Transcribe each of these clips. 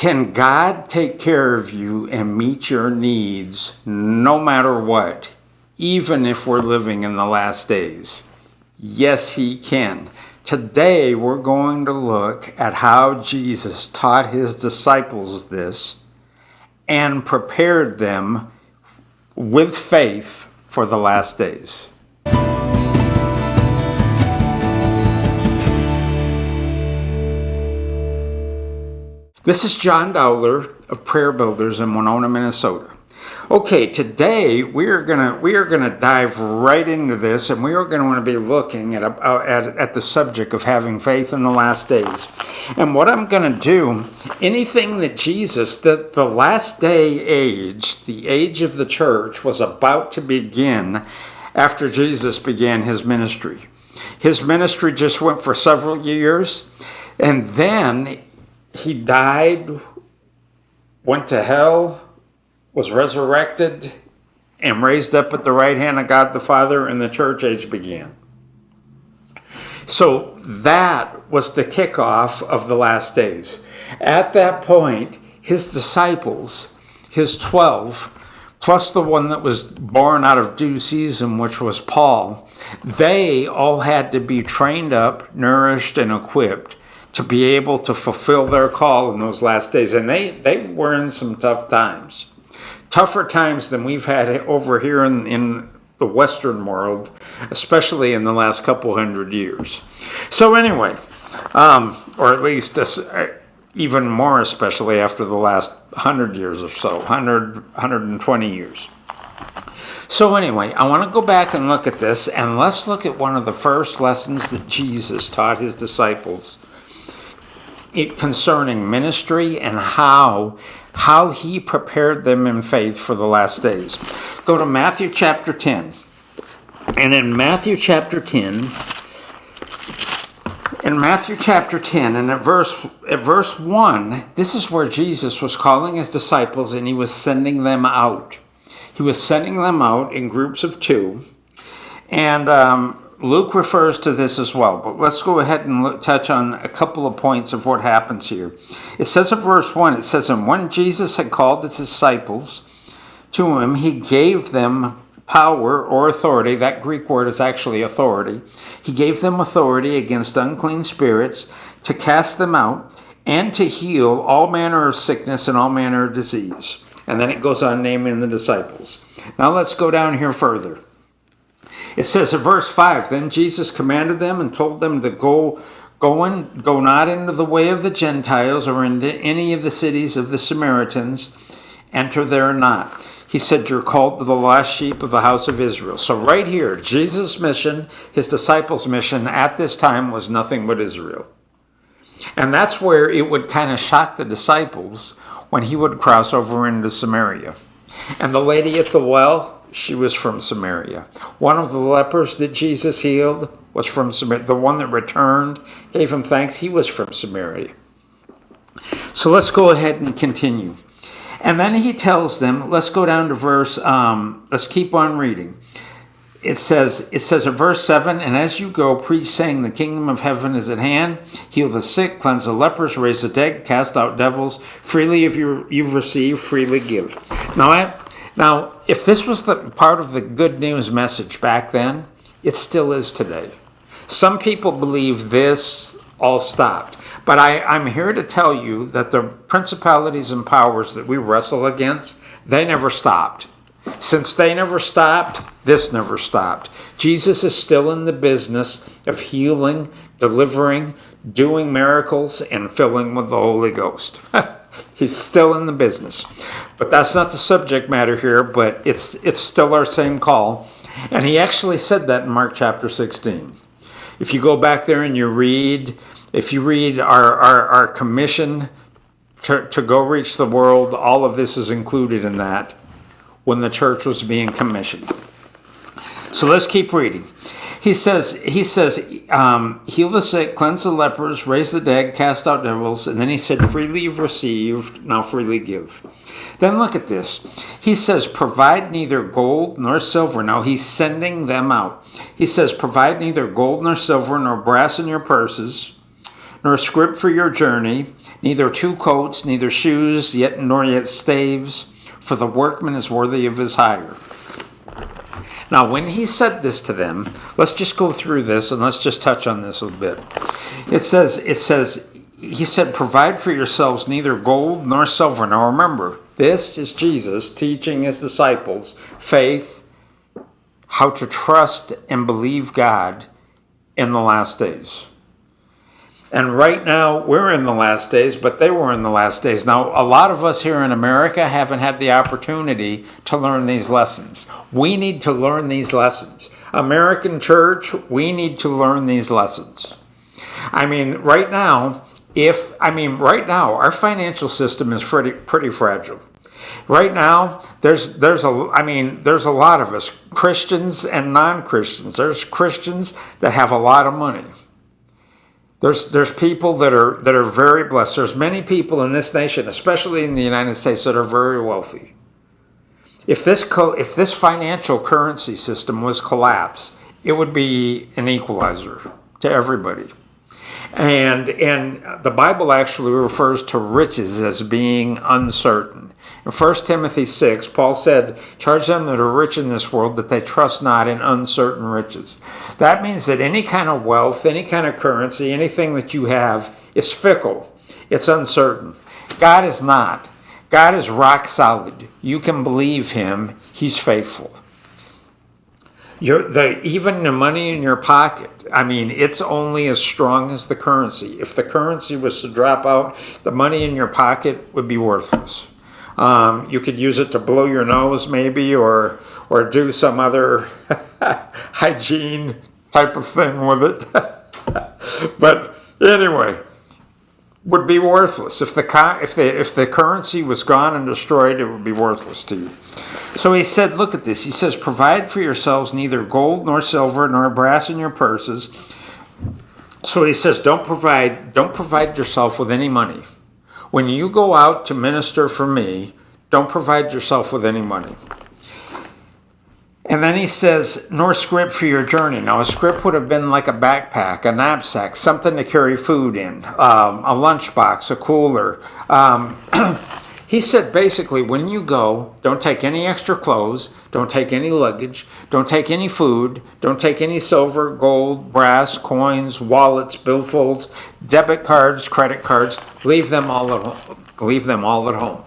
Can God take care of you and meet your needs no matter what, even if we're living in the last days? Yes, he can. Today, we're going to look at how Jesus taught his disciples this and prepared them with faith for the last days. This is John Dowler of Prayer Builders in Winona, Minnesota. Okay, today we are gonna dive right into this, and we are going to be looking at the subject of having faith in the last days. And what I'm going to do, anything that Jesus, that the last day age, the age of the church, was about to begin after Jesus began his ministry. His ministry just went for several years, and then he died, went to hell, was resurrected, and raised up at the right hand of God the Father, and the church age began. So that was the kickoff of the last days. At that point, his disciples, his 12, plus the one that was born out of due season, which was Paul, they all had to be trained up, nourished, and equipped to be able to fulfill their call in those last days. And they were in some tough times. Tougher times than we've had over here in the Western world, especially in the last couple hundred years. So anyway, or at least even more especially after the last 100 years or so, 120 years. So anyway, I want to go back and look at this, and let's look at one of the first lessons that Jesus taught his disciples concerning ministry and how he prepared them in faith for the last days. Go to Matthew chapter 10. And in Matthew chapter 10, and at verse 1, this is where Jesus was calling his disciples and he was sending them out. He was sending them out in groups of 2. And Luke refers to this as well, but let's go ahead and touch on a couple of points of what happens here. It says in verse 1, it says, "And when Jesus had called his disciples to him, he gave them power or authority." That Greek word is actually authority. He gave them authority against unclean spirits to cast them out and to heal all manner of sickness and all manner of disease. And then it goes on naming the disciples. Now let's go down here further. It says in verse 5, "Then Jesus commanded them and told them to go not into the way of the Gentiles or into any of the cities of the Samaritans. Enter there not. He said, you're called to the lost sheep of the house of Israel." So right here, Jesus' mission, his disciples' mission at this time was nothing but Israel. And that's where it would kind of shock the disciples when he would cross over into Samaria. And the lady at the well, she was from Samaria. One of the lepers that Jesus healed was from Samaria. The one that returned, gave him thanks, he was from Samaria. So let's go ahead and continue. And then he tells them, let's go down to verse, let's keep on reading. It says in verse 7, "And as you go, preach, saying, the kingdom of heaven is at hand. Heal the sick, cleanse the lepers, raise the dead, cast out devils. Freely if you've received, freely give." Now, if this was the part of the good news message back then, it still is today. Some people believe this all stopped. But I'm here to tell you that the principalities and powers that we wrestle against, they never stopped. Since they never stopped, this never stopped. Jesus is still in the business of healing, delivering, doing miracles, and filling with the Holy Ghost. He's still in the business. But that's not the subject matter here, but it's still our same call. And he actually said that in Mark chapter 16. If you go back there and you read our commission to go reach the world, all of this is included in that when the church was being commissioned. So let's keep reading. He says, heal the sick, cleanse the lepers, raise the dead, cast out devils. And then he said, freely you've received, now freely give. Then look at this. He says, provide neither gold nor silver. Now he's sending them out. He says, provide neither gold nor silver nor brass in your purses, nor scrip for your journey, neither 2 coats, neither shoes, nor yet staves, for the workman is worthy of his hire. Now, when he said this to them, let's just go through this and let's just touch on this a bit. He said, provide for yourselves neither gold nor silver. Now remember, this is Jesus teaching his disciples faith, how to trust and believe God in the last days. And right now, we're in the last days, but they were in the last days. Now, a lot of us here in America haven't had the opportunity to learn these lessons. We need to learn these lessons. American church, we need to learn these lessons. Right now, our financial system is pretty fragile. Right now, there's a lot of us, Christians and non-Christians. There's Christians that have a lot of money. There's people that are very blessed. There's many people in this nation, especially in the United States, that are very wealthy. If this financial currency system was collapsed, it would be an equalizer to everybody. And the Bible actually refers to riches as being uncertain. In 1 Timothy 6, Paul said, charge them that are rich in this world that they trust not in uncertain riches. That means that any kind of wealth, any kind of currency, anything that you have is fickle. It's uncertain. God is not. God is rock solid. You can believe him. He's faithful. Even the money in your pocket, it's only as strong as the currency. If the currency was to drop out, the money in your pocket would be worthless. You could use it to blow your nose maybe, or do some other hygiene type of thing with it. But anyway, would be worthless. If the currency was gone and destroyed, it would be worthless to you. So he said, look at this. He says, provide for yourselves neither gold nor silver nor brass in your purses. So he says, don't provide yourself with any money. When you go out to minister for me, don't provide yourself with any money. And then he says, nor scrip for your journey. Now, a scrip would have been like a backpack, a knapsack, something to carry food in, a lunchbox, a cooler. He said, basically, when you go, don't take any extra clothes, don't take any luggage, don't take any food, don't take any silver, gold, brass, coins, wallets, billfolds, debit cards, credit cards. Leave them all at home.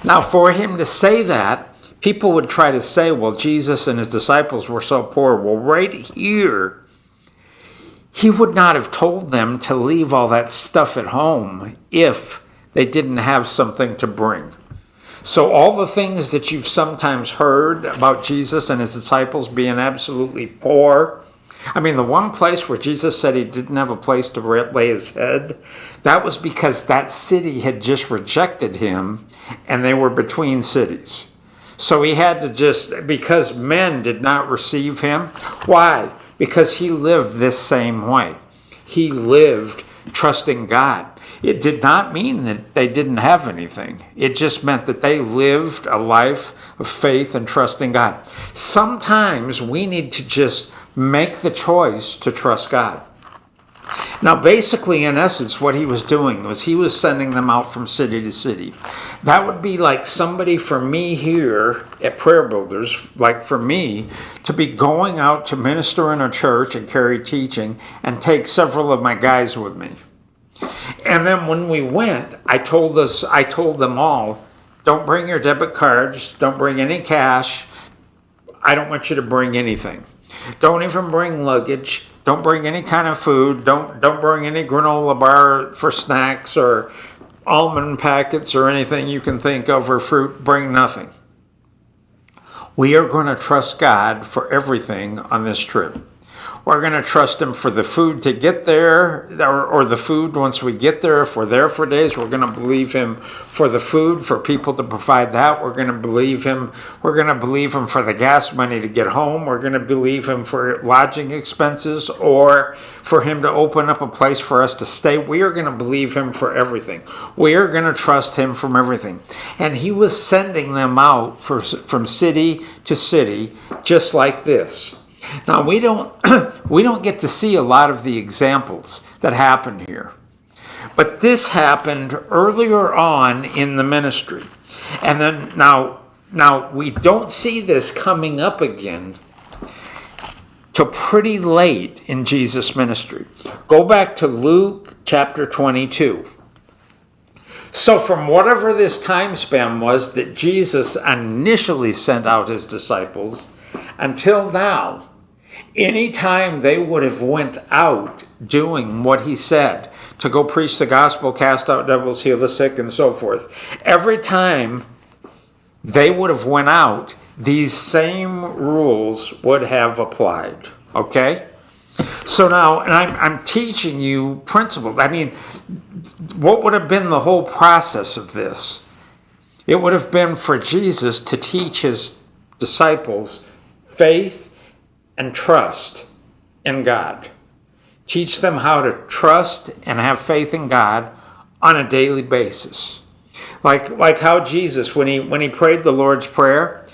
Now, for him to say that, people would try to say, well, Jesus and his disciples were so poor. Well, right here, he would not have told them to leave all that stuff at home if they didn't have something to bring. So all the things that you've sometimes heard about Jesus and his disciples being absolutely poor, the one place where Jesus said he didn't have a place to lay his head, that was because that city had just rejected him and they were between cities. So he had to because men did not receive him. Why? Because he lived this same way. He lived trusting God. It did not mean that they didn't have anything. It just meant that they lived a life of faith and trusting God. Sometimes we need to just make the choice to trust God. Now, basically, in essence, what he was doing was he was sending them out from city to city. That would be like somebody for me here at Prayer Builders, like for me, to be going out to minister in a church and carry teaching and take several of my guys with me. And then when we went, I told them all, don't bring your debit cards, don't bring any cash. I don't want you to bring anything. Don't even bring luggage. Don't bring any kind of food. Don't bring any granola bar for snacks or almond packets or anything you can think of, or fruit. Bring nothing. We are going to trust God for everything on this trip. We're going to trust him for the food to get there, or the food once we get there. If we're there for days, we're going to believe him for the food, for people to provide that. We're going to believe him. We're going to believe him for the gas money to get home. We're going to believe him for lodging expenses, or for him to open up a place for us to stay. We are going to believe him for everything. We are going to trust him from everything. And he was sending them out from city to city, just like this. Now, we don't get to see a lot of the examples that happen here. But this happened earlier on in the ministry. And then now we don't see this coming up again till pretty late in Jesus' ministry. Go back to Luke chapter 22. So from whatever this time span was that Jesus initially sent out his disciples until now, anytime they would have went out doing what he said, to go preach the gospel, cast out devils, heal the sick, and so forth, every time they would have went out, these same rules would have applied. Okay? So now, and I'm teaching you principles. I mean, what would have been the whole process of this? It would have been for Jesus to teach his disciples faith and trust in God. Teach them how to trust and have faith in God on a daily basis. Like how Jesus, when he prayed the Lord's Prayer,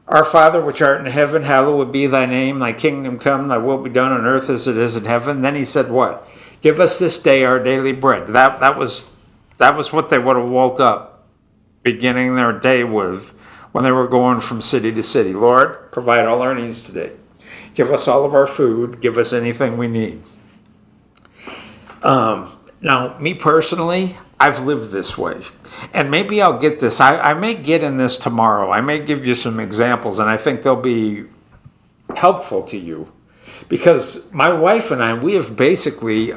Our Father which art in heaven, hallowed be thy name, thy kingdom come, thy will be done on earth as it is in heaven. Then he said what? Give us this day our daily bread. That was what they would have woke up beginning their day with when they were going from city to city. Lord, provide all our needs today. Give us all of our food. Give us anything we need. Now, me personally, I've lived this way. And maybe I'll get this. I may get in this tomorrow. I may give you some examples, and I think they'll be helpful to you. Because my wife and I, we have basically,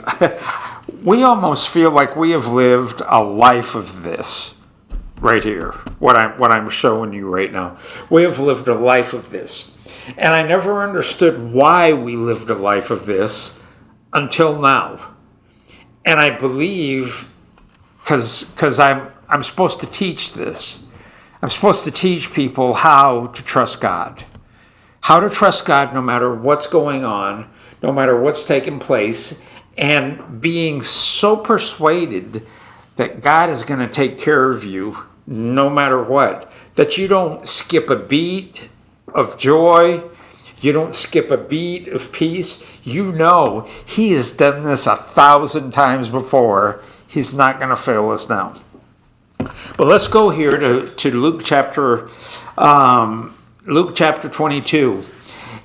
we almost feel like we have lived a life of this right here, what I'm showing you right now. We have lived a life of this. And I never understood why we lived a life of this until now. And I believe, because I'm supposed to teach this. I'm supposed to teach people how to trust God. How to trust God no matter what's going on, no matter what's taking place, and being so persuaded that God is going to take care of you no matter what, that you don't skip a beat of joy, you don't skip a beat of peace. You know he has done this 1,000 times before. He's not going to fail us now. But let's go here to Luke chapter 22.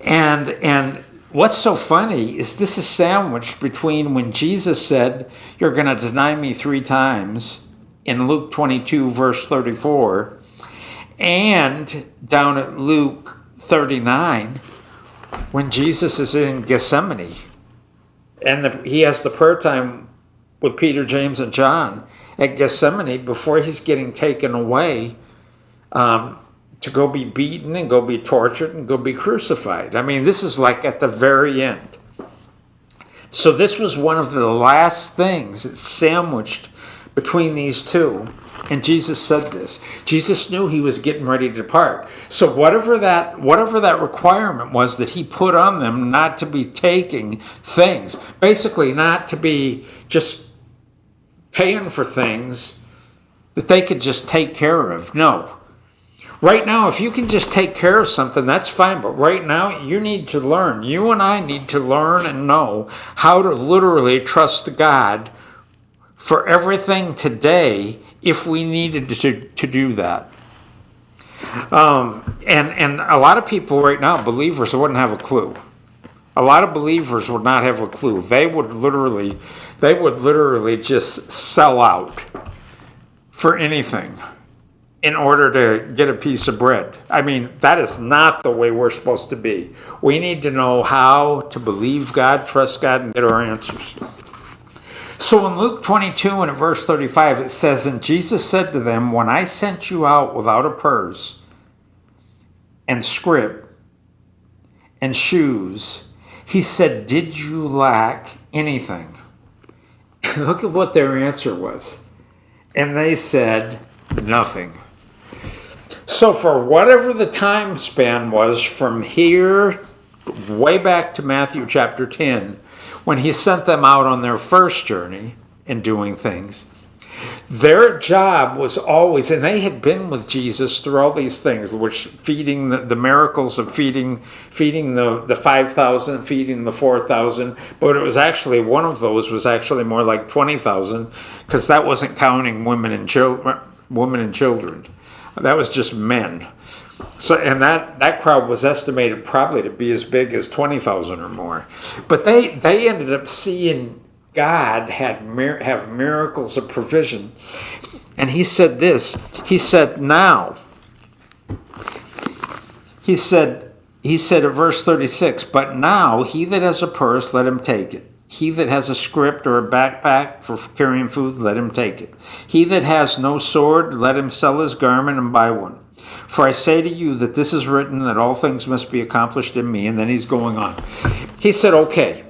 And what's so funny is this is sandwiched between when Jesus said, you're going to deny me 3 times in Luke 22, verse 34, and down at Luke 39, when Jesus is in Gethsemane. And he has the prayer time with Peter, James, and John at Gethsemane before he's getting taken away to go be beaten and go be tortured and go be crucified. I mean, this is like at the very end. So this was one of the last things that's sandwiched between these two. And Jesus said this. Jesus knew he was getting ready to depart. So whatever that requirement was that he put on them, not to be taking things, basically not to be just paying for things that they could just take care of. No. Right now, if you can just take care of something, that's fine. But right now, you need to learn. You and I need to learn and know how to literally trust God for everything today if we needed to do that. And a lot of people right now, believers, wouldn't have a clue. A lot of believers would not have a clue. They would literally just sell out for anything in order to get a piece of bread. I mean, that is not the way we're supposed to be. We need to know how to believe God, trust God, and get our answers. So in Luke 22 and at verse 35, it says, and Jesus said to them, when I sent you out without a purse and scrip and shoes, he said, did you lack anything? Look at what their answer was. And they said, nothing. So for whatever the time span was from here way back to Matthew chapter 10, when he sent them out on their first journey and doing things, Their job was always, and they had been with Jesus through all these things, which feeding the miracles of feeding the 5,000, feeding the 4,000. But it was actually, one of those was actually more like 20,000, because that wasn't counting women and children. That was just men. So, and that crowd was estimated probably to be as big as 20,000 or more. But they ended up seeing God have miracles of provision. And he said this, he said at verse 36, but now he that has a purse, let him take it. He that has a scrip or a backpack for carrying food, let him take it. He that has no sword, let him sell his garment and buy one. For I say to you that this is written, that all things must be accomplished in me. And then he's going on. He said, okay,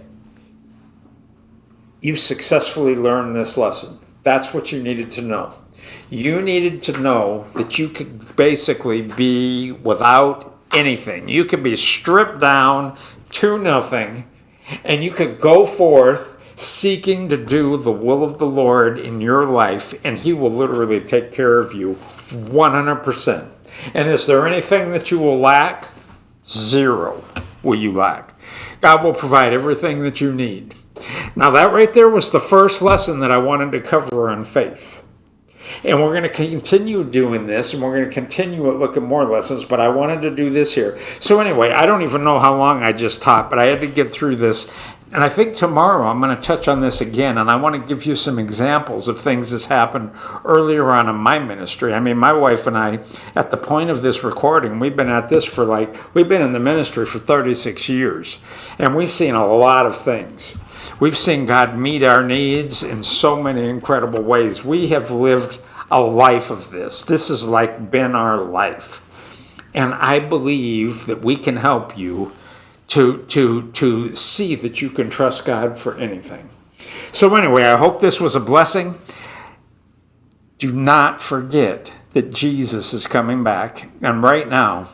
you've successfully learned this lesson. That's what you needed to know. You needed to know that you could basically be without anything. You could be stripped down to nothing, and you could go forth seeking to do the will of the Lord in your life, and he will literally take care of you 100%. And is there anything that you will lack? Zero will you lack. God will provide everything that you need. Now that right there was the first lesson that I wanted to cover on faith. And we're going to continue doing this, and we're going to continue to look at more lessons, but I wanted to do this here. So anyway, I don't even know how long I just taught, but I had to get through this. And I think tomorrow I'm going to touch on this again, and I want to give you some examples of things that's happened earlier on in my ministry. I mean, my wife and I, at the point of this recording, we've been at this we've been in the ministry for 36 years, and we've seen a lot of things. We've seen God meet our needs in so many incredible ways. We have lived a life of this. This has been our life. And I believe that we can help you to see that you can trust God for anything. So anyway, I hope this was a blessing. Do not forget that Jesus is coming back. And right now,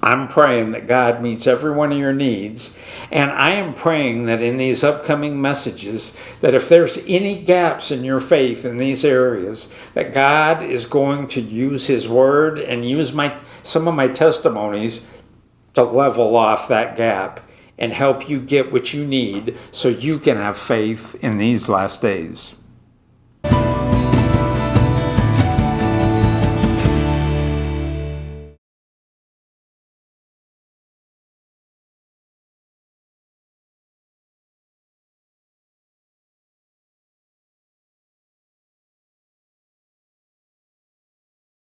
I'm praying that God meets every one of your needs. And I am praying that in these upcoming messages, that if there's any gaps in your faith in these areas, that God is going to use his word and use some of my testimonies to level off that gap and help you get what you need so you can have faith in these last days.